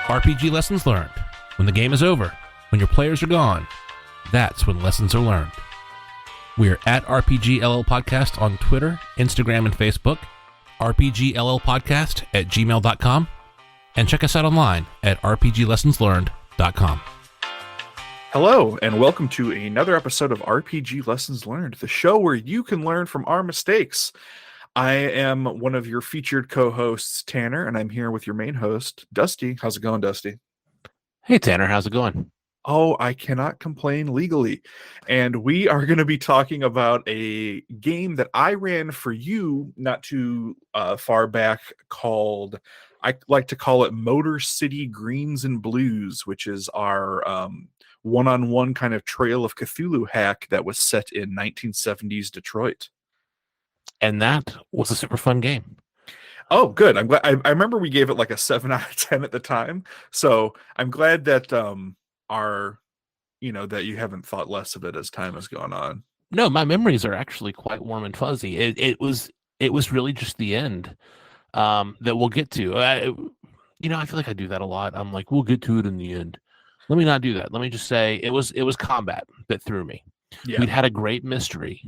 RPG lessons learned. When the game is over, when your players are gone, that's when lessons are learned. We are at RPGLL Podcast on Twitter, Instagram, and Facebook, rpgllpodcast@gmail.com, and check us out online at rpglessonslearned.com. Hello, and welcome to another episode of RPG Lessons Learned, the show where you can learn from our mistakes. I am one of your featured co-hosts, Tanner, and I'm here with your main host, Dusty. How's it going, Dusty? Hey, Tanner, how's it going? Oh, I cannot complain legally. And we are going to be talking about a game that I ran for you not too far back called, I like to call it Motor City Greens and Blues, which is our one-on-one kind of Trail of Cthulhu hack that was set in 1970s Detroit. And that was a super fun game. Oh, good. I'm glad. I remember we gave it like a 7 out of 10 at the time. So I'm glad that that you haven't thought less of it as time has gone on. No, my memories are actually quite warm and fuzzy. It was really just the end that we'll get to. I feel like I do that a lot. I'm like, we'll get to it in the end. Let me not do that. Let me just say it was combat that threw me. Yeah. We'd had a great mystery,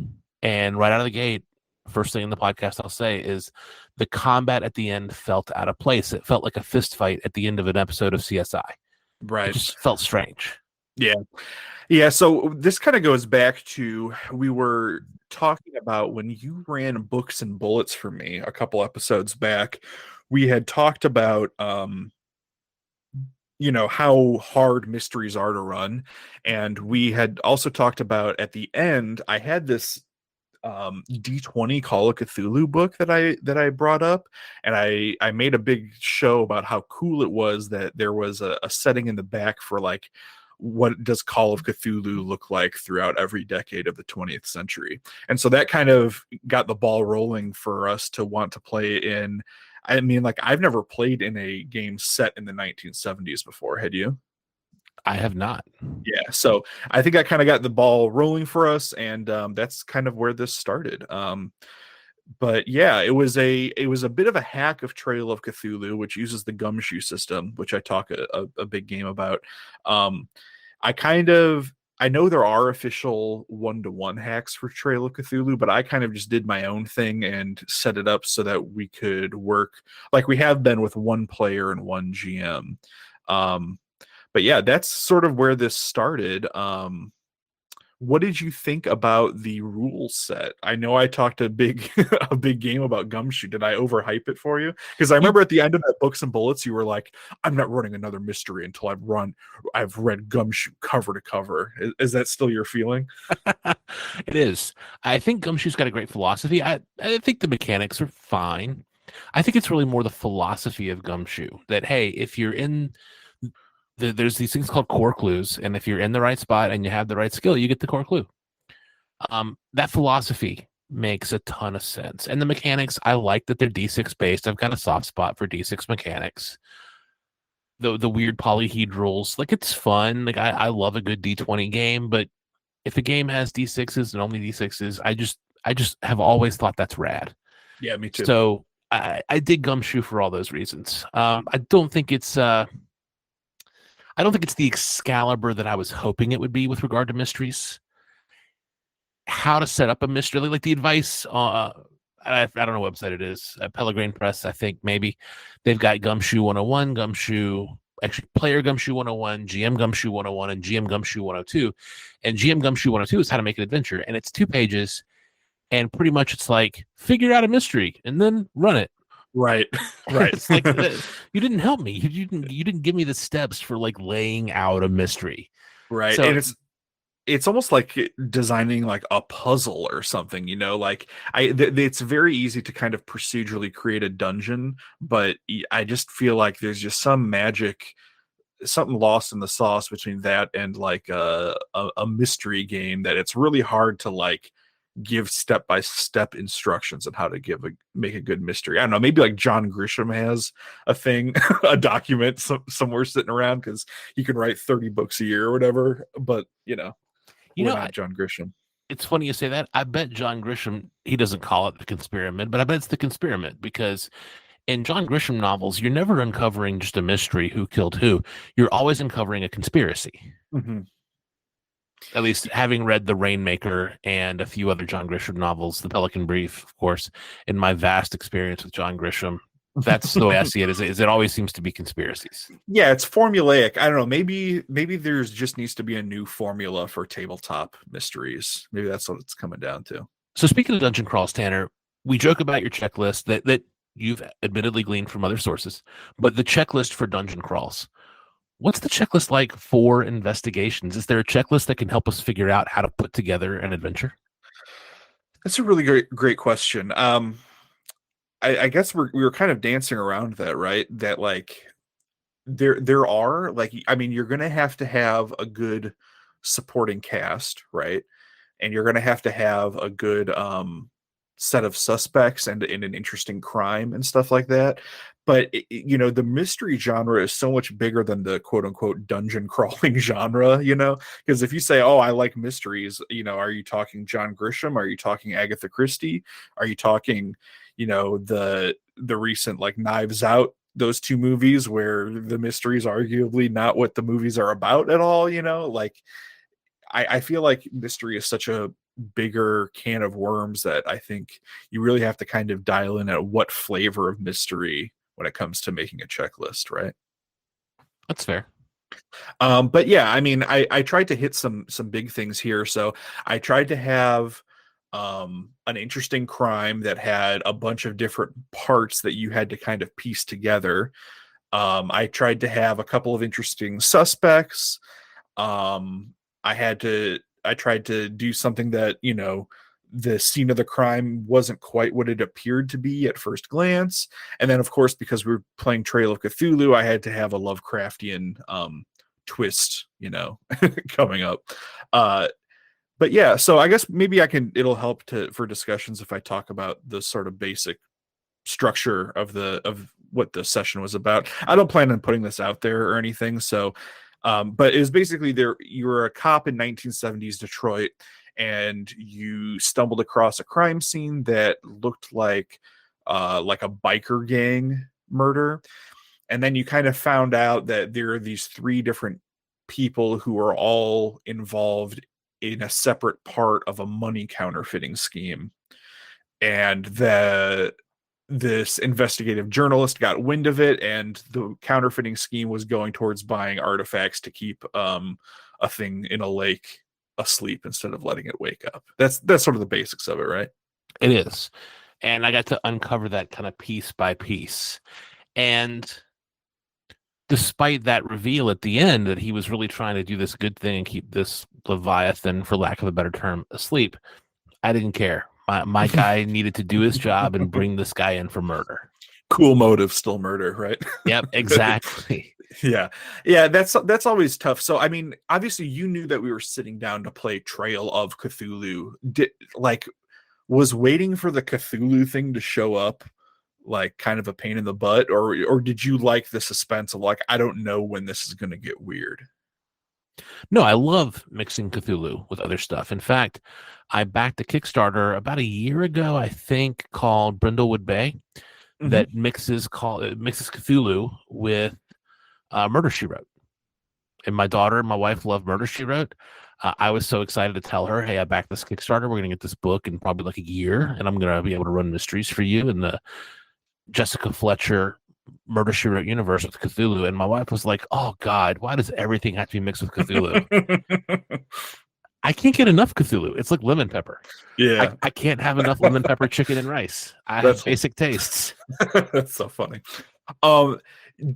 and right out of the gate, first thing in the podcast I'll say is the combat at the end felt out of place. It felt like a fist fight at the end of an episode of CSI. Right. It just felt strange. Yeah. Yeah. So this kind of goes back to, we were talking about when you ran Books and Bullets for me a couple episodes back. We had talked about how hard mysteries are to run, and we had also talked about at the end I had this D20 Call of Cthulhu book that I brought up, and I made a big show about how cool it was that there was a setting in the back for like, what does Call of Cthulhu look like throughout every decade of the 20th century. And so that kind of got the ball rolling for us to want to play in. I mean, like, I've never played in a game set in the 1970s before. Had you? I have not. Yeah, so I think I kind of got the ball rolling for us, and that's kind of where this started. But yeah, it was a bit of a hack of Trail of Cthulhu, which uses the gumshoe system, which I talk a big game about. I know there are official 1-to-1 hacks for Trail of Cthulhu, but I kind of just did my own thing and set it up so that we could work like we have been with one player and one GM. But yeah, that's sort of where this started. What did you think about the rule set? I know I talked a big game about Gumshoe. Did I overhype it for you? Because I remember at the end of that Books and Bullets, you were like, I'm not running another mystery until I've read Gumshoe cover to cover. Is that still your feeling? It is. I think Gumshoe's got a great philosophy. I think the mechanics are fine. I think it's really more the philosophy of Gumshoe that, hey, if you're in there's these things called core clues, and if you're in the right spot and you have the right skill, you get the core clue. That philosophy makes a ton of sense, and the mechanics, I like that they're D6 based. I've got a soft spot for D6 mechanics. The weird polyhedrals, like, it's fun. Like, I love a good D20 game, but if a game has D6s and only D6s, I just have always thought that's rad. Yeah, me too. So I dig Gumshoe for all those reasons. I don't think it's the Excalibur that I was hoping it would be with regard to mysteries. How to set up a mystery, like the advice, I don't know what website it is, Pellegrin Press, I think, maybe. They've got Gumshoe 101, Player Gumshoe 101, GM Gumshoe 101, and GM Gumshoe 102. And GM Gumshoe 102 is how to make an adventure, and it's 2 pages, and pretty much it's like, figure out a mystery, and then run it. Right. It's like, you didn't help me. You didn't give me the steps for like laying out a mystery. Right. So, and it's almost like designing like a puzzle or something, like it's very easy to kind of procedurally create a dungeon, but I just feel like there's just some magic, something lost in the sauce between that and like a mystery game, that it's really hard to like give step-by-step instructions on how to make a good mystery. I don't know, maybe like John Grisham has a thing, a document somewhere sitting around, because he can write 30 books a year or whatever, but we're not John Grisham. It's funny you say that. I bet John Grisham, he doesn't call it the Conspirament, but I bet it's the Conspirament, because in John Grisham novels, you're never uncovering just a mystery, who killed who. You're always uncovering a conspiracy. Mhm. At least having read The Rainmaker and a few other John Grisham novels, The Pelican Brief, of course, in my vast experience with John Grisham, that's the way I see it. Is it always seems to be conspiracies. Yeah, it's formulaic. I don't know. Maybe there's just needs to be a new formula for tabletop mysteries. Maybe that's what it's coming down to. So speaking of dungeon crawls, Tanner, we joke about your checklist that you've admittedly gleaned from other sources, but the checklist for dungeon crawls. What's the checklist like for investigations? Is there a checklist that can help us figure out how to put together an adventure? That's a really great question. I guess we were kind of dancing around that, right? That like there are like I mean you're gonna have to have a good supporting cast, right? And you're gonna have to have a good set of suspects and an interesting crime and stuff like that. But the mystery genre is so much bigger than the quote unquote dungeon crawling genre, because if you say, "Oh, I like mysteries," are you talking John Grisham? Are you talking Agatha Christie? Are you talking, the recent like Knives Out, those two movies where the mystery is arguably not what the movies are about at all, like I feel like mystery is such a bigger can of worms that I think you really have to kind of dial in at what flavor of mystery when it comes to making a checklist, right? That's fair. But yeah, I mean, I tried to hit some big things here. So I tried to have an interesting crime that had a bunch of different parts that you had to kind of piece together. I tried to have a couple of interesting suspects. Um, I tried to do something that, the scene of the crime wasn't quite what it appeared to be at first glance. And then, of course, because we were playing Trail of Cthulhu, I had to have a Lovecraftian twist, coming up. Uh, but yeah, so I guess maybe it'll help for discussions if I talk about the sort of basic structure of what the session was about. I don't plan on putting this out there or anything. So, but it was basically you were a cop in 1970s Detroit, and you stumbled across a crime scene that looked like a biker gang murder, and then you kind of found out that there are these three different people who are all involved in a separate part of a money counterfeiting scheme, and this investigative journalist got wind of it, and the counterfeiting scheme was going towards buying artifacts to keep a thing in a lake asleep instead of letting it wake up. That's sort of the basics of it, right? It is. And I got to uncover that kind of piece by piece. And despite that reveal at the end that he was really trying to do this good thing and keep this Leviathan, for lack of a better term, asleep, I didn't care. My guy needed to do his job and bring this guy in for murder. Cool motive, still murder, right? Yep, exactly. Yeah, that's always tough. So I mean, obviously you knew that we were sitting down to play Trail of Cthulhu. Was waiting for the Cthulhu thing to show up like kind of a pain in the butt, or did you like the suspense of like, I don't know when this is going to get weird? No, I love mixing Cthulhu with other stuff. In fact, I backed a Kickstarter about a year ago, I think, called Brindlewood Bay, Mm-hmm. that mixes Cthulhu with Murder She Wrote. And my wife loved Murder She Wrote. I was so excited to tell her, "Hey, I backed this Kickstarter. We're gonna get this book in probably like a year, and I'm gonna be able to run mysteries for you in the Jessica Fletcher Murder She Wrote universe with Cthulhu." And my wife was like, "Oh God, why does everything have to be mixed with Cthulhu? I can't get enough Cthulhu. It's like lemon pepper. Yeah, I can't have enough lemon pepper chicken and rice. I have that's basic tastes." that's so funny. Um,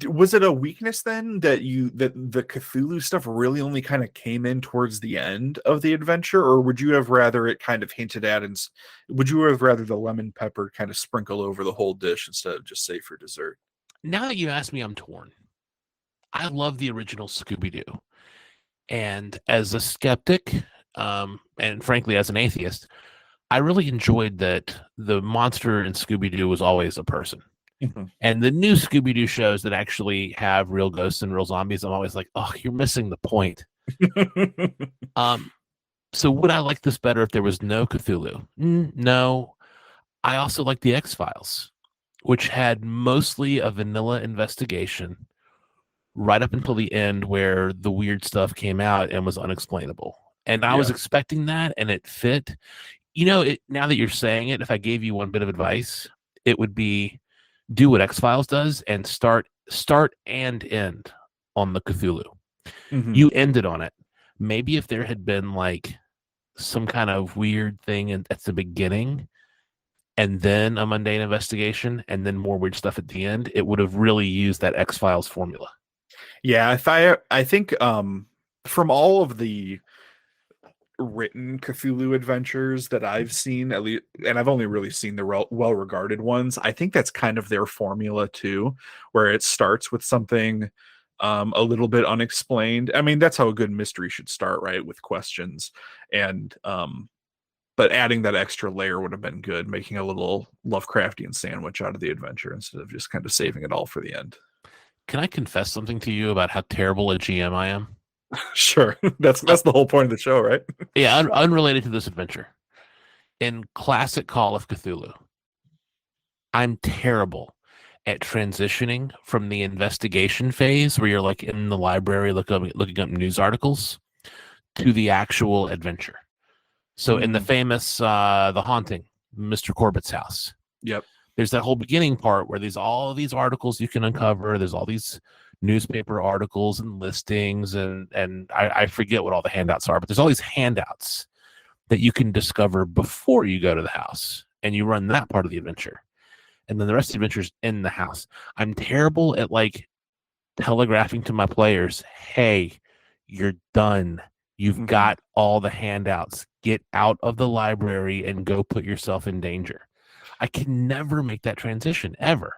was it a weakness then that the Cthulhu stuff really only kind of came in towards the end of the adventure, or would you have rather it kind of hinted at, and would you have rather the lemon pepper kind of sprinkle over the whole dish instead of just say for dessert? Now that you ask me, I'm torn. I love the original Scooby Doo, and as a skeptic, and frankly as an atheist, I really enjoyed that the monster in Scooby Doo was always a person. Mhm. And the new Scooby Doo shows that actually have real ghosts and real zombies, I'm always like, oh, you're missing the point. Um, so would I like this better if there was no Cthulhu? No. I also like the X Files. which had mostly a vanilla investigation right up until the end where the weird stuff came out and was unexplainable. And I was Yeah. expecting that and it fit. You know, now that you're saying it, if I gave you one bit of advice, it would be do what X Files does and start and end on the Cthulhu. Hmm. You ended on it. Maybe if there had been like some kind of weird thing at the beginning and then a mundane investigation and then more weird stuff at the end, it would have really used that X Files formula. Yeah, if I think from all of the written Cthulhu adventures that I've seen, at least, and I've only really seen the well-regarded ones, I think that's kind of their formula too, where it starts with something a little bit unexplained. I mean, that's how a good mystery should start, right? With questions. And but adding that extra layer would have been good, making a little Lovecraftian sandwich out of the adventure instead of just kind of saving it all for the end. Can I confess something to you about how terrible a GM I am? Sure. Uh, That's the whole point of the show, right? yeah, unrelated to this adventure. In classic Call of Cthulhu, I'm terrible at transitioning from the investigation phase where you're like in the library looking up news articles to the actual adventure. So in the Hmm. famous The Haunting, Mr. Corbett's house, Yep. there's that whole beginning part where there's all these articles you can uncover. There's all these newspaper articles and listings, and I forget what all the handouts are, but there's all these handouts that you can discover before you go to the house, and you run that part of the adventure, and then the rest of the adventure's in the house. I'm terrible at like telegraphing to my players, "Hey, you're done. You've Hmm. got all the handouts. Get out of the library and go put yourself in danger." I can never make that transition ever.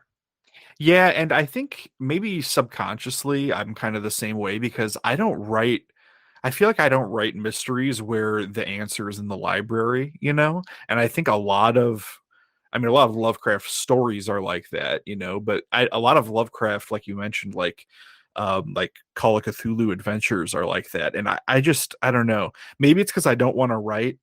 Yeah, and I think maybe subconsciously I'm kind of the same way because I feel like I don't write mysteries where the answer is in the library, you know? And I think a lot of Lovecraft stories are like that, you know, but a lot of Lovecraft, like you mentioned, like Call of Cthulhu adventures are like that. And I don't know. Maybe it's because I don't want to write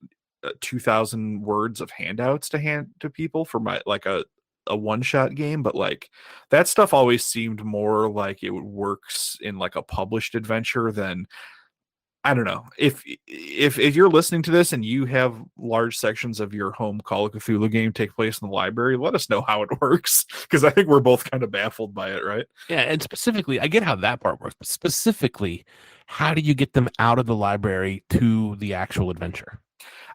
2,000 words of handouts to hand to people for my like a one shot game, but like that stuff always seemed more like it works in like a published adventure than I don't know. If you're listening to this and you have large sections of your home Call of Cthulhu game take place in the library, let us know how it works because I think we're both kind of baffled by it, right? Yeah, and specifically, I get how that part works, but specifically, how do you get them out of the library to the actual adventure?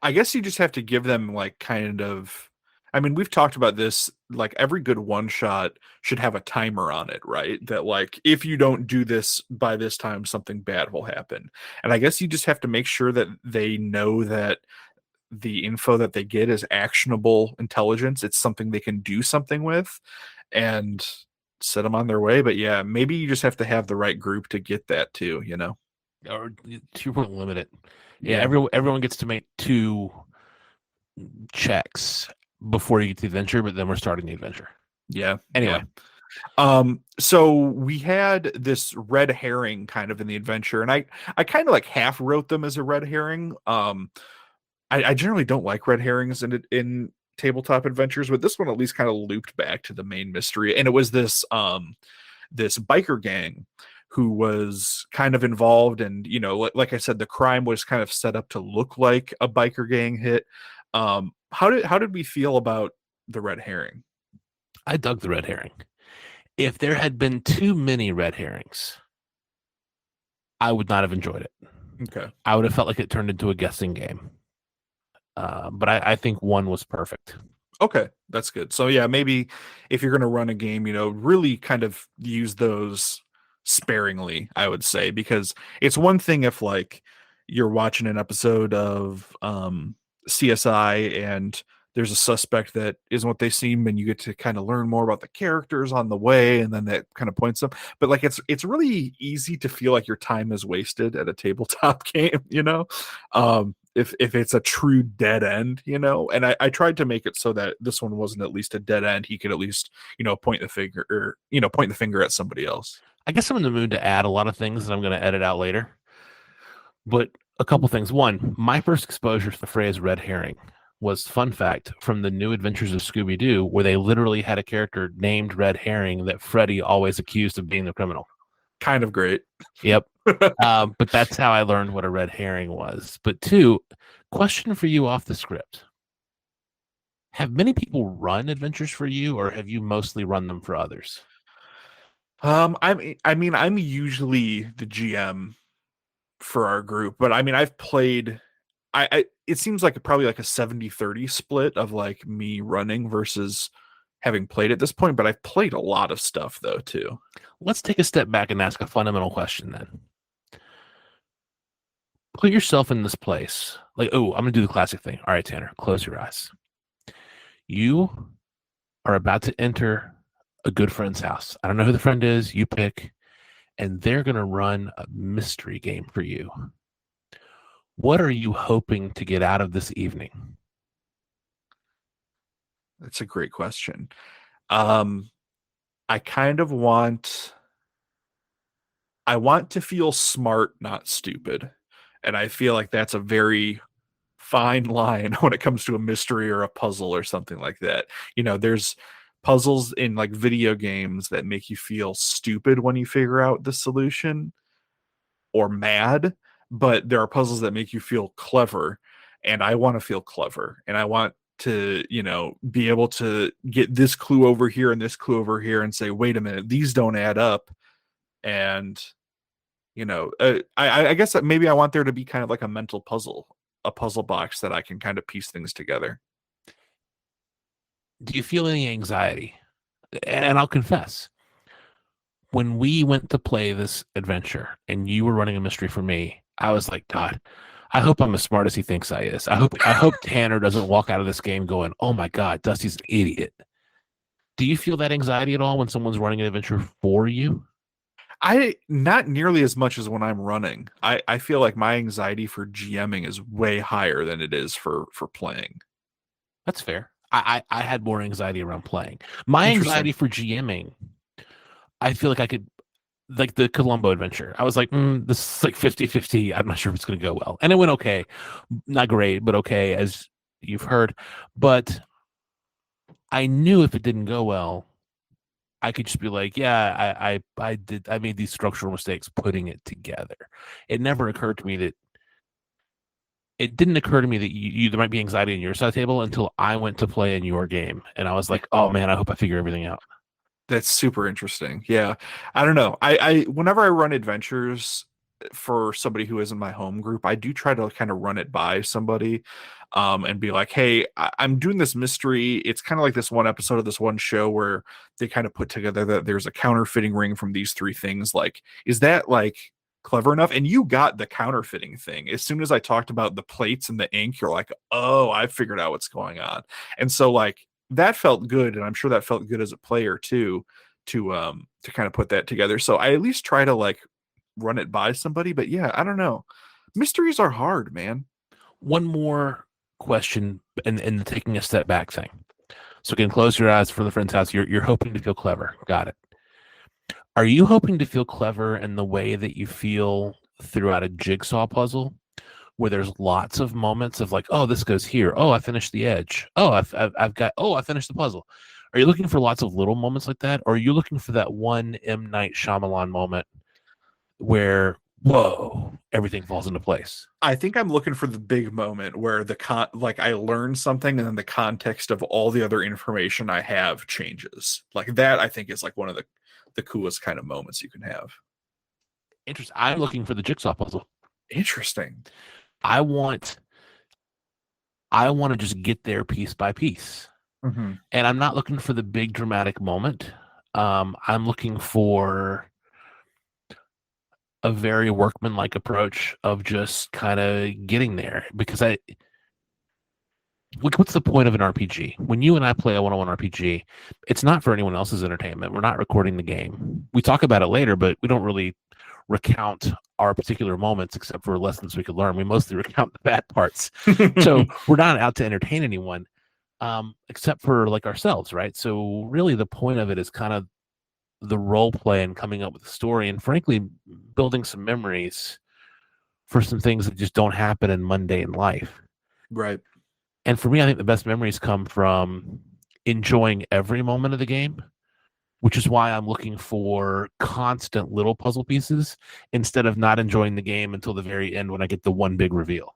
I guess you just have to give them like kind of I mean, we've talked about this like every good one shot should have a timer on it, right? That like if you don't do this by this time something bad will happen. And I guess you just have to make sure that they know that the info that they get is actionable intelligence. It's something they can do something with and set them on their way. But yeah, maybe you just have to have the right group to get that too, you know? Or to your point, limit it. Yeah, Yeah. everyone gets to make two checks before you get to the adventure, but then we're starting the adventure. Yeah. Yeah. Anyway, So we had this red herring kind of in the adventure, and I kind of like half wrote them as a red herring. I generally don't like red herrings in tabletop adventures, but this one at least kind of looped back to the main mystery, and it was this biker gang who was kind of involved, and you know, like I said, the crime was kind of set up to look like a biker gang hit. How did we feel about the red herring? I dug the red herring. If there had been too many red herrings, I would not have enjoyed it. Okay. I would have felt like it turned into a guessing game. But I think one was perfect. Okay, that's good. So yeah, maybe if you're going to run a game, you know, really kind of use those sparingly, I would say, because it's one thing if like you're watching an episode of CSI and there's a suspect that isn't what they seem and you get to kind of learn more about the characters on the way and then that kind of points them. But like it's really easy to feel like your time is wasted at a tabletop game, you know? If it's a true dead end, you know. And I tried to make it so that this one wasn't at least a dead end. He could at least, you know, point the finger or point the finger at somebody else. I guess I'm in the mood to add a lot of things that I'm going to edit out later. But a couple things. One, my first exposure to the phrase red herring was, fun fact, from the New Adventures of Scooby-Doo, where they literally had a character named Red Herring that Freddy always accused of being the criminal. Kind of great. Yep. But that's how I learned what a red herring was. But two, question for you off the script. Have many people run adventures for you, or have you mostly run them for others? I mean, I'm usually the GM for our group, but I mean, I've played. It seems like probably like a 70-30 split of like me running versus having played at this point, but I've played a lot of stuff though too. Let's take a step back and ask a fundamental question then. Put yourself in this place. Like, oh, I'm going to do the classic thing. All right, Tanner, close your eyes. You are about to enter a good friend's house. I don't know who the friend is. You pick, and they're going to run a mystery game for you. What are you hoping to get out of this evening? That's a great question. Um, I kind of want I want to feel smart, not stupid. And I feel like that's a very fine line when it comes to a mystery or a puzzle or something like that. You know, there's puzzles in like video games that make you feel stupid when you figure out the solution or mad, but there are puzzles that make you feel clever. And I want to feel clever and I want to, you know, be able to get this clue over here and this clue over here and say, wait a minute, these don't add up. And you know, I guess that maybe I want there to be kind of like a mental puzzle, a puzzle box that I can kind of piece things together. Do you feel any anxiety? And I'll confess, when we went to play this adventure and you were running a mystery for me, I was like, God, I hope I'm as smart as he thinks I is. I hope Tanner doesn't walk out of this game going, oh my God, Dusty's an idiot. Do you feel that anxiety at all when someone's running an adventure for you? I not nearly as much as when I'm running. I feel like my anxiety for GMing is way higher than it is for playing. That's fair. I had more anxiety around playing. My Interesting. anxiety for GMing, I feel like I could, like the Columbo adventure. I was like, this is like 50-50. I'm not sure if it's going to go well. And it went okay. Not great, but okay, as you've heard. But I knew if it didn't go well, I could just be like, yeah, I made these structural mistakes putting it together. It never occurred to me that it didn't occur to me that there might be anxiety on your side of the table until I went to play in your game. And I was like, oh man, I hope I figure everything out. That's super interesting. Yeah. I don't know. I whenever I run adventures for somebody who isn't my home group, I do try to kind of run it by somebody and be like, hey, I'm doing this mystery. It's kind of like this one episode of this one show where they kind of put together that there's a counterfeiting ring from these three things. Like, is that like clever enough? And you got the counterfeiting thing. As soon as I talked about the plates and the ink, you're like, oh, I figured out what's going on. And so like that felt good, and I'm sure that felt good as a player too, to kind of put that together. So I at least try to like run it by somebody. But yeah, I don't know. Mysteries are hard, man. One more question and taking a step back thing. So again, close your eyes for the friend's house. You're hoping to feel clever. Got it. Are you hoping to feel clever in the way that you feel throughout a jigsaw puzzle, where there's lots of moments of like, oh, this goes here. Oh, I finished the edge. Oh, I've got. Oh, I finished the puzzle. Are you looking for lots of little moments like that, or are you looking for that one M. Night Shyamalan moment where, whoa, everything falls into place? I think I'm looking for the big moment where like I learn something and then the context of all the other information I have changes. Like that I think is like one of the coolest kind of moments you can have. Interesting. I'm looking for the jigsaw puzzle. Interesting. I want I want to just get there piece by piece. Mhm. And I'm not looking for the big dramatic moment. I'm looking for a very workmanlike approach of just kind of getting there, because what's the point of an RPG? When you and I play a one-on-one RPG, it's not for anyone else's entertainment. We're not recording the game. We talk about it later, but we don't really recount our particular moments except for lessons we could learn. We mostly recount the bad parts. So we're not out to entertain anyone, except for like ourselves, right? So really the point of it is kind of the role play and coming up with a story, and frankly building some memories for some things that just don't happen in mundane life. Right. And for me, I think the best memories come from enjoying every moment of the game, which is why I'm looking for constant little puzzle pieces instead of not enjoying the game until the very end when I get the one big reveal.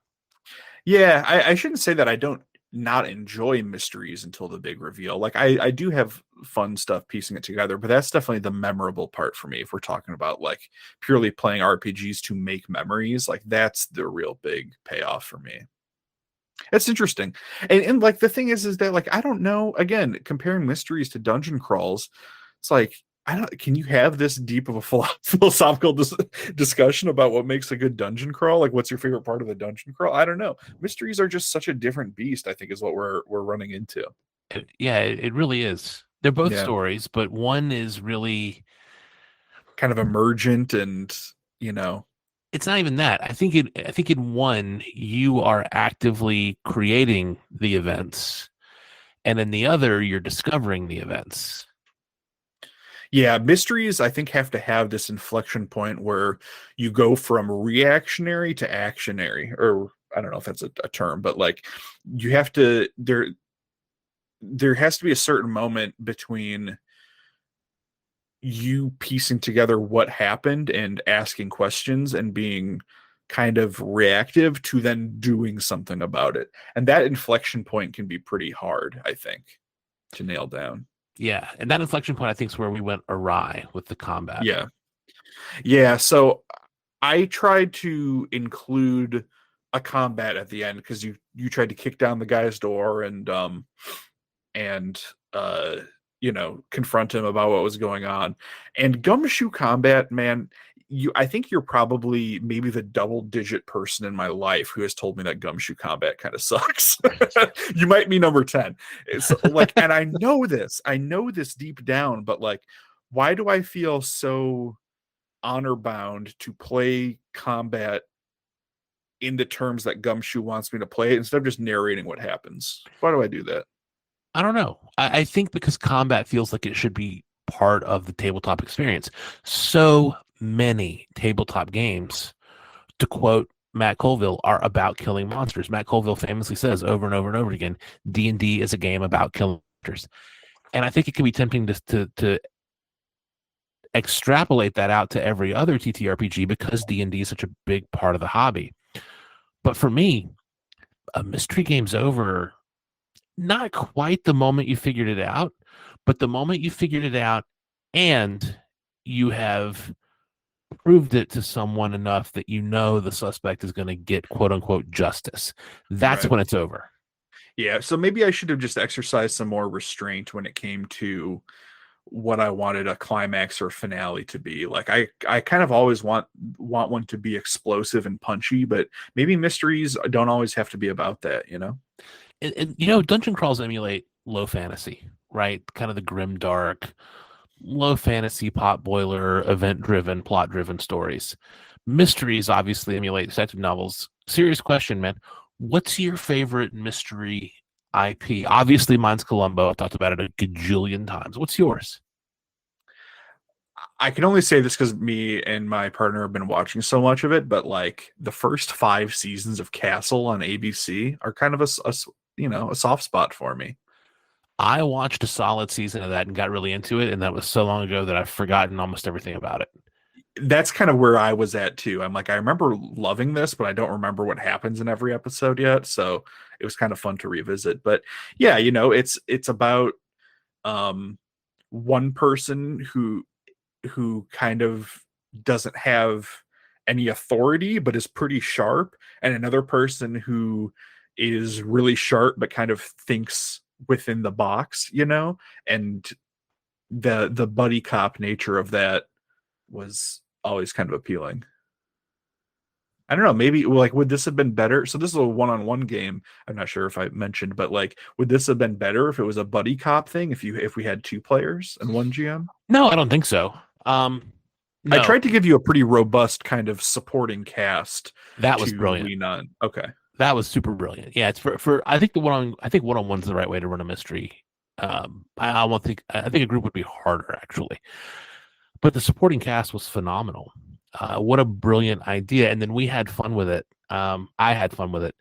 Yeah, I shouldn't say that I don't not enjoy mysteries until the big reveal. Like I do have fun stuff piecing it together, but that's definitely the memorable part for me. If we're talking about like purely playing RPGs to make memories, like that's the real big payoff for me. It's interesting. And like the thing is that like I don't know, again, comparing mysteries to dungeon crawls, it's like I don't can you have this deep of a philosophical discussion about what makes a good dungeon crawl? Like what's your favorite part of the dungeon crawl? I don't know. Mysteries are just such a different beast, I think is what we're running into. Yeah, it really is. They're both Yeah. stories, but one is really, Kind of emergent and, you know, it's not even that. I think in one you are actively creating the events, and in the other you're discovering the events. yeah, mysteries I think have to have this inflection point where you go from reactionary to actionary, or I don't know if that's a term, but like you have to there has to be a certain moment between you piecing together what happened and asking questions and being kind of reactive to then doing something about it. And that inflection point can be pretty hard, I think, to nail down. Yeah, and that inflection point I think is where we went awry with the combat. Yeah. Yeah, so I tried to include a combat at the end because you tried to kick down the guy's door and uh confront him about what was going on. And gumshoe combat, man, you I think you're probably maybe the double digit person in my life who has told me that gumshoe combat kind of sucks. You might be number 10. It's like, and I know this deep down, but like why do I feel so honor bound to play combat in the terms that Gumshoe wants me to play it instead of just narrating what happens? Why do I do that? I don't know. I think because combat feels like it should be part of the tabletop experience. So many tabletop games, to quote Matt Colville, are about killing monsters. Matt Colville famously says over and over and over again, D&D is a game about killing monsters. And I think it can be tempting to extrapolate that out to every other TTRPG because D&D is such a big part of the hobby. But for me, a mystery game's over not quite the moment you figured it out, but the moment you figured it out and you have proved it to someone enough that you know the suspect is going to get quote unquote justice. That's Right. when it's over. Yeah. So maybe I should have just exercised some more restraint when it came to what I wanted a climax or finale to be. Like I kind of always want one to be explosive and punchy, but maybe mysteries don't always have to be about that, you know? And you know, dungeon crawls emulate low fantasy, right? Kind of the grim dark, low fantasy pot boiler, event driven, plot driven stories. Mysteries obviously emulate detective novels. Serious question, man. What's your favorite mystery IP? Obviously, mine's Columbo. I've talked about it a gajillion times. What's yours? I can only say this because me and my partner have been watching so much of it, but like the first 5 seasons of Castle on ABC are kind of a soft spot for me. I watched a solid season of that and got really into it, and that was so long ago that I've forgotten almost everything about it. That's kind of where I was at too. I'm like, I remember loving this, but I don't remember what happens in every episode yet. So it was kind of fun to revisit. But yeah, it's about um one person who kind of doesn't have any authority but is pretty sharp, and another person who is really sharp but kind of thinks within the box, and the buddy cop nature of that was always kind of appealing. I don't know, maybe like would this have been better? So this is a one-on-one game. I'm not sure if I mentioned, but like would this have been better if it was a buddy cop thing if we had two players and one GM? No, I don't think so. I No, tried to give you a pretty robust kind of supporting cast that was to brilliant. lean on. Okay. That was super brilliant. Yeah, it's for I think one on one's the right way to run a mystery. I won't think I think a group would be harder actually, but the supporting cast was phenomenal. What a brilliant idea! And then we had fun with it. I had fun with it.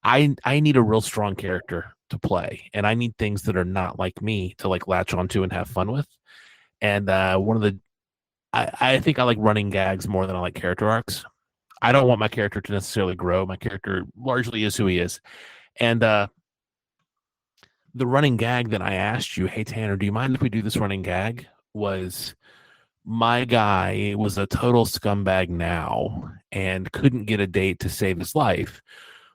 I need a real strong character to play, and I need things that are not like me to like latch onto and have fun with. And one of the I think I like running gags more than I like character arcs. I don't want my character to necessarily grow. My character largely is who he is. And the running gag that I asked you, hey Tanner, do you mind if we do this running gag? Was my guy was a total scumbag now and couldn't get a date to save his life,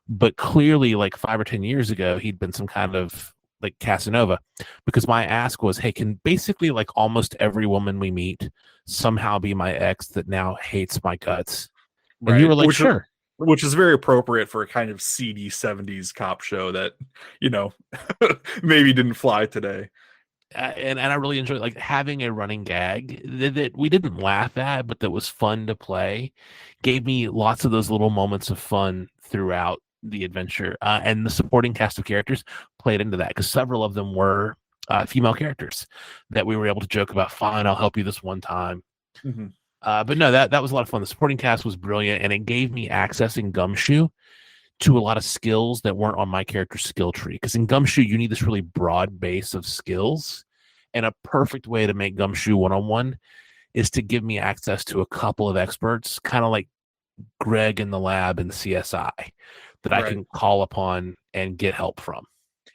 but clearly, like 5 or 10 years ago, he'd been some kind of like Casanova. Because my ask was, hey, can basically like almost every woman we meet somehow be my ex that now hates my guts? And you Right. were like, sure. Which is very appropriate for a kind of seedy 70s cop show that, you know, maybe didn't fly today. And I really enjoyed like having a running gag that we didn't laugh at, but that was fun to play. Gave me lots of those little moments of fun throughout the adventure, and the supporting cast of characters played into that because several of them were female characters that we were able to joke about. Fine, I'll help you this one time. Mm-hmm. But no, that was a lot of fun. The supporting cast was brilliant, and it gave me access in Gumshoe to a lot of skills that weren't on my character's skill tree. Because in Gumshoe, you need this really broad base of skills. And a perfect way to make Gumshoe 1-on-1 is to give me access to a couple of experts, kind of like Greg in the lab in CSI, that I Right. can call upon and get help from.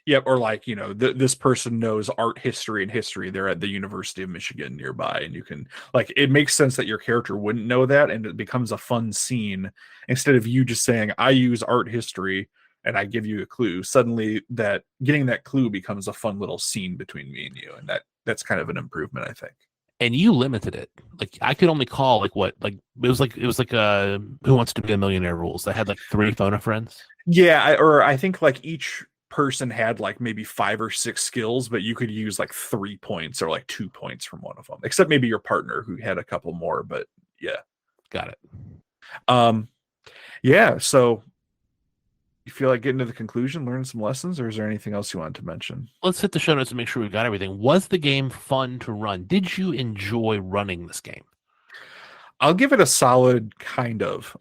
Yep. Or like, you know, this person knows art history and history. They're at the University of Michigan nearby. And you can, like, it makes sense that your character wouldn't know that. And it becomes a fun scene instead of you just saying, I use art history and I give you a clue. Suddenly, that getting that clue becomes a fun little scene between me and you. And that's kind of an improvement, I think. And you limited it. Like I could only call like what like it was like Who Wants to Be a Millionaire rules. That had like 3 phone a friends. Yeah. Or I think like each person had like maybe 5 or 6 skills, but you could use like 3 points or like 2 points from one of them, except maybe your partner who had a couple more. But yeah. Got it. Um, yeah. So you feel like getting to the conclusion, learn some lessons, or is there anything else you wanted to mention? Let's hit the show notes and make sure we've got everything. Was the game fun to run? Did you enjoy running this game? I'll give it a solid kind of.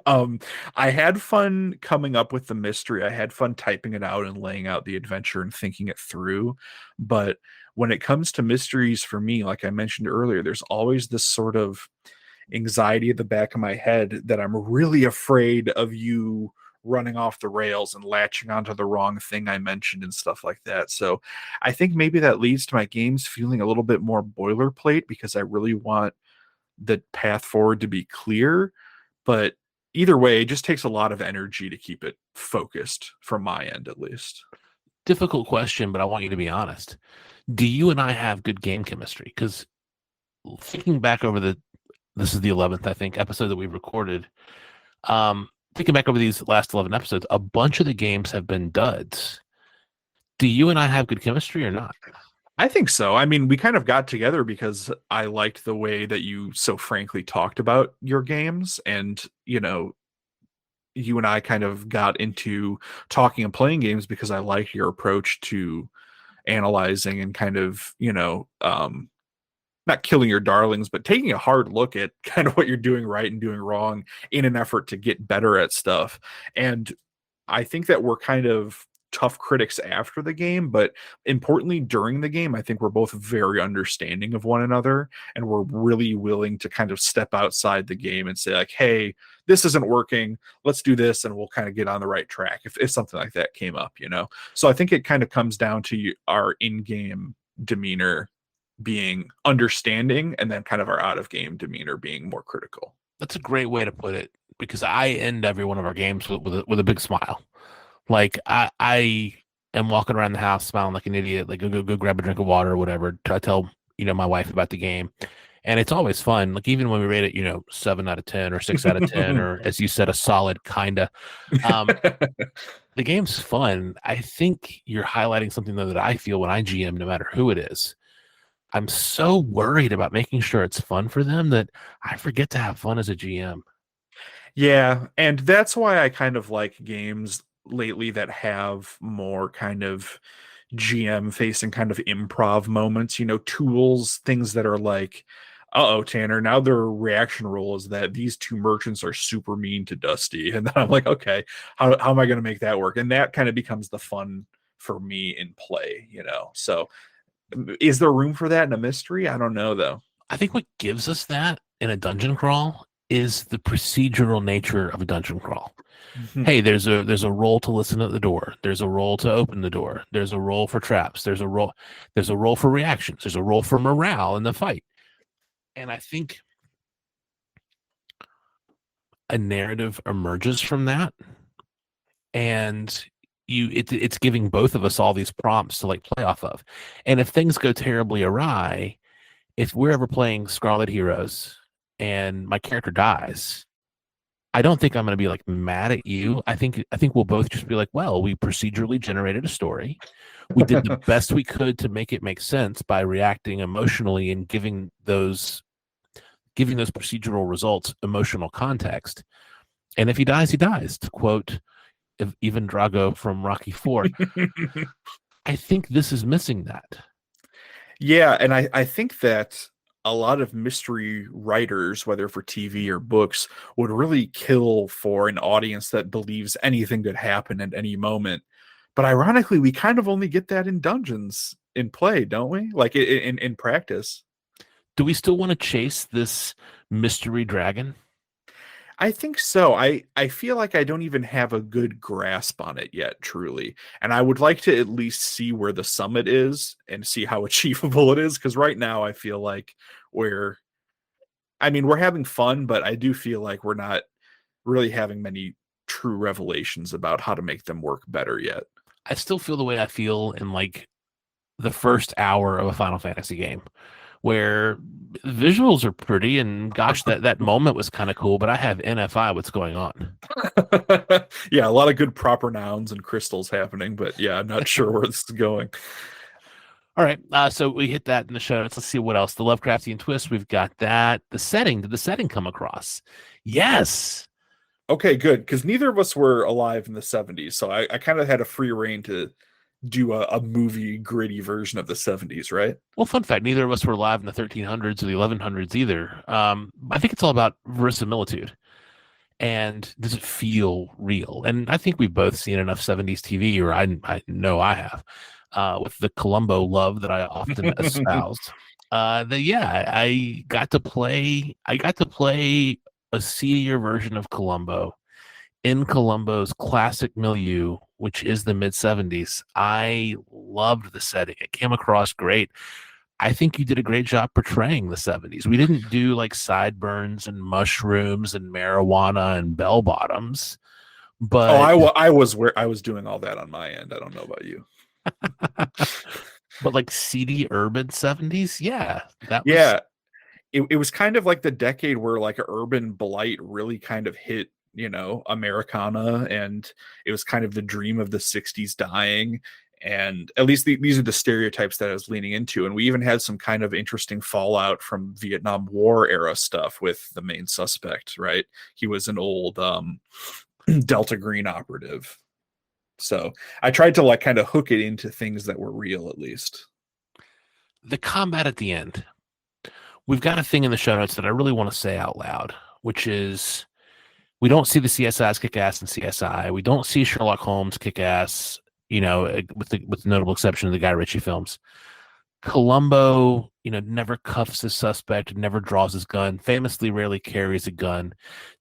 um, I had fun coming up with the mystery. I had fun typing it out and laying out the adventure and thinking it through. But when it comes to mysteries for me, like I mentioned earlier, there's always this sort of anxiety at the back of my head that I'm really afraid of you running off the rails and latching onto the wrong thing I mentioned and stuff like that. So I think maybe that leads to my games feeling a little bit more boilerplate because I really want the path forward to be clear. But either way, it just takes a lot of energy to keep it focused from my end, at least. Difficult question, but I want you to be honest. Do you and I have good game chemistry? Because thinking back over this is the 11th, I think, episode that we've recorded. Thinking back over these last 11 episodes, a bunch of the games have been duds. Do you and I have good chemistry or not? I think so. I mean, we kind of got together because I liked the way that you so frankly talked about your games. And, you know, you and I kind of got into talking and playing games because I like your approach to analyzing and kind of, not killing your darlings, but taking a hard look at kind of what you're doing right and doing wrong in an effort to get better at stuff. And I think that we're kind of tough critics after the game, but importantly during the game, I think we're both very understanding of one another and we're really willing to kind of step outside the game and say like, hey, this isn't working. Let's do this and we'll kind of get on the right track if something like that came up, you know? So I think it kind of comes down to our in-game demeanor being understanding and then kind of our out of game demeanor being more critical. That's a great way to put it because I end every one of our games with a big smile. Like I am walking around the house smiling like an idiot, like go grab a drink of water or whatever. I tell my wife about the game, and it's always fun. Like even when we rate it, 7 out of 10 or 6 out of 10, or as you said, a solid kinda. Um, the game's fun. I think you're highlighting something though that I feel when I GM, no matter who it is. I'm so worried about making sure it's fun for them that I forget to have fun as a GM. Yeah, and that's why I kind of like games lately that have more kind of GM facing kind of improv moments, tools, things that are like uh-oh, Tanner, now their reaction rule is that these two merchants are super mean to Dusty. And then I'm like, okay, how am I going to make that work? And that kind of becomes the fun for me in play, you know? So is there room for that in a mystery? I don't know, though. I think what gives us that in a dungeon crawl is the procedural nature of a dungeon crawl. Hey, there's a roll to listen at the door. There's a roll to open the door. There's a roll for traps. There's a roll for reactions. There's a roll for morale in the fight. And I think a narrative emerges from that, and it's giving both of us all these prompts to like play off of. And if things go terribly awry, if we're ever playing Scarlet Heroes and my character dies, I don't think I'm going to be like mad at you. I think we'll both just be like, well, we procedurally generated a story. We did the best we could to make it make sense by reacting emotionally and giving those procedural results emotional context. And if he dies, he dies. To quote even Drago from Rocky 4, I think this is missing that. Yeah, and I think that a lot of mystery writers, whether for TV or books, would really kill for an audience that believes anything could happen at any moment. But ironically, we kind of only get that in dungeons in play, don't we? Like in practice. Do we still want to chase this mystery dragon? I think so. I feel like I don't even have a good grasp on it yet, truly. And I would like to at least see where the summit is and see how achievable it is. Because right now I feel like we're I mean, we're having fun, but I do feel like we're not really having many true revelations about how to make them work better yet. I still feel the way I feel in like the first hour of a Final Fantasy game, where visuals are pretty and gosh, that moment was kind of cool, but I have NFI what's going on. Yeah, a lot of good proper nouns and crystals happening, but yeah, I'm not sure where this is going. All right, so we hit that in the show notes. Let's see what else. The Lovecraftian twist, we've got that. The setting, did the setting come across? Yes. Okay, good. Because neither of us were alive in the 70s. So I kind of had a free reign to do a movie gritty version of the 70s, right? Well, fun fact, neither of us were alive in the 1300s or the 1100s either. I think it's all about verisimilitude. And does it feel real? And I think we've both seen enough 70s TV, or I know I have, with the Columbo love that I often espouse. Yeah, I got to play a seedier version of Columbo in Columbo's classic milieu, which is the mid 70s. I loved the setting. It came across great. I think you did a great job portraying the 70s. We didn't do like sideburns and mushrooms and marijuana and bell bottoms, Oh, but I was where I was doing all that on my end. I don't know about you. but like seedy urban 70s. Yeah, that was Yeah, it was kind of like the decade where like urban blight really kind of hit, you know, Americana, and it was kind of the dream of the 60s dying. And at least these are the stereotypes that I was leaning into. And we even had some kind of interesting fallout from Vietnam War era stuff with the main suspect, right? He was an old Delta Green operative. So I tried to like kind of hook it into things that were real at least. the combat at the end. We've got a thing in the show notes that I really want to say out loud, which is we don't see the CSIs kick ass in CSI. We don't see Sherlock Holmes kick ass, with the notable exception of the Guy Ritchie films. Columbo, never cuffs his suspect, never draws his gun, famously rarely carries a gun.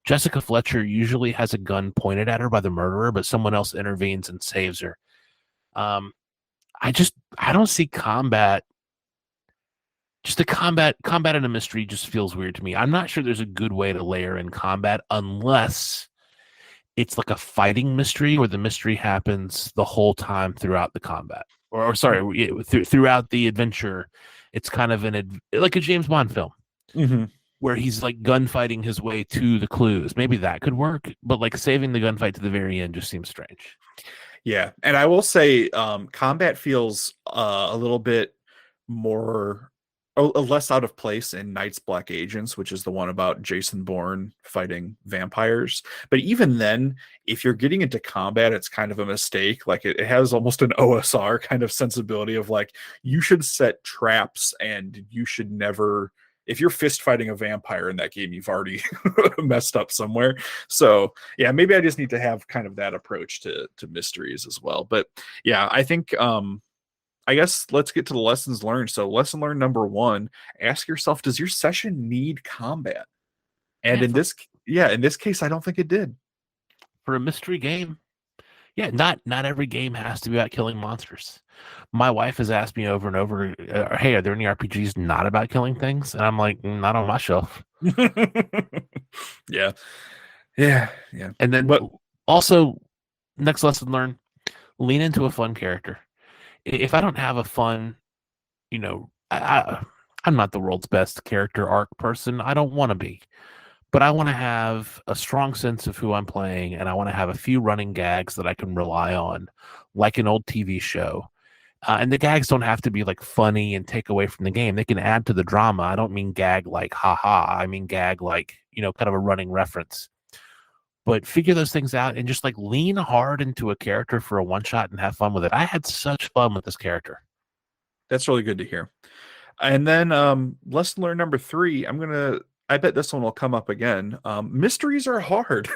Jessica Fletcher usually has a gun pointed at her by the murderer, but someone else intervenes and saves her. Um, I don't see combat. Just the combat in a mystery just feels weird to me. I'm not sure there's a good way to layer in combat unless it's like a fighting mystery where the mystery happens the whole time throughout the combat, or sorry, throughout the adventure. It's kind of like a James Bond film Mm-hmm. where he's like gunfighting his way to the clues. Maybe that could work, but like saving the gunfight to the very end just seems strange. Yeah, and I will say, combat feels a little bit more, less out of place in Night's Black Agents, which is the one about Jason Bourne fighting vampires. But even then, if you're getting into combat, it's kind of a mistake. Like it has almost an OSR kind of sensibility of like you should set traps and you should never if you're fist fighting a vampire in that game, you've already messed up somewhere. So yeah, maybe I just need to have kind of that approach to mysteries as well. But yeah, I think I guess let's get to the lessons learned. So lesson learned number one, ask yourself, does your session need combat? And Yeah, in this case, I don't think it did. for a mystery game, yeah, not every game has to be about killing monsters. My wife has asked me over and over, "Hey, are there any RPGs not about killing things?" And I'm like, "Not on my shelf." Yeah. Yeah. Yeah. And then But also, next lesson learned: lean into a fun character. If I don't have a fun, I'm not the world's best character arc person. I don't want to be. But I want to have a strong sense of who I'm playing, and I want to have a few running gags that I can rely on, like an old TV show. And the gags don't have to be like funny and take away from the game. They can add to the drama. I don't mean gag like haha. I mean gag like, kind of a running reference. But figure those things out and just like lean hard into a character for a one shot and have fun with it. I had such fun with this character. that's really good to hear. And then lesson learned number three, I bet this one will come up again. Mysteries are hard.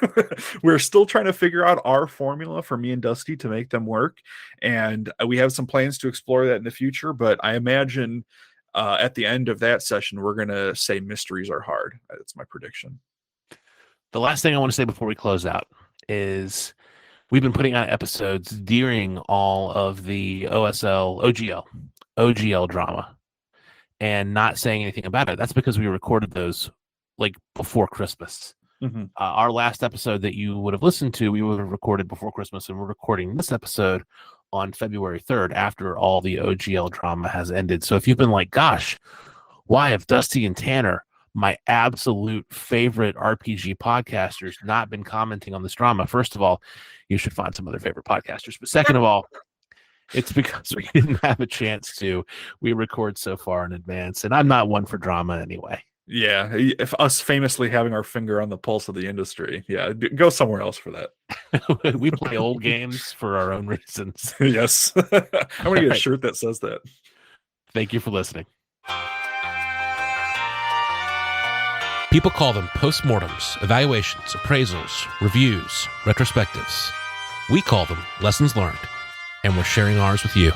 We're still trying to figure out our formula for me and Dusty to make them work. And we have some plans to explore that in the future. But I imagine at the end of that session, we're going to say mysteries are hard. That's my prediction. The last thing I want to say before we close out is we've been putting out episodes during all of the OGL drama and not saying anything about it. That's because we recorded those like before Christmas. Mm-hmm. Our last episode that you would have listened to, we would have recorded before Christmas, and we're recording this episode on February 3rd after all the OGL drama has ended. So if you've been like, gosh, why have Dusty and Tanner, my absolute favorite RPG podcasters, not been commenting on this drama? First of all, you should find some other favorite podcasters. But second of all, it's because we didn't have a chance to. We record so far in advance, and I'm not one for drama anyway. Yeah, if us famously having our finger on the pulse of the industry, yeah, go somewhere else for that. We play old games for our own reasons. Yes. I'm going to get a shirt that says that. Thank you for listening. People call them postmortems, evaluations, appraisals, reviews, retrospectives. We call them lessons learned, and we're sharing ours with you.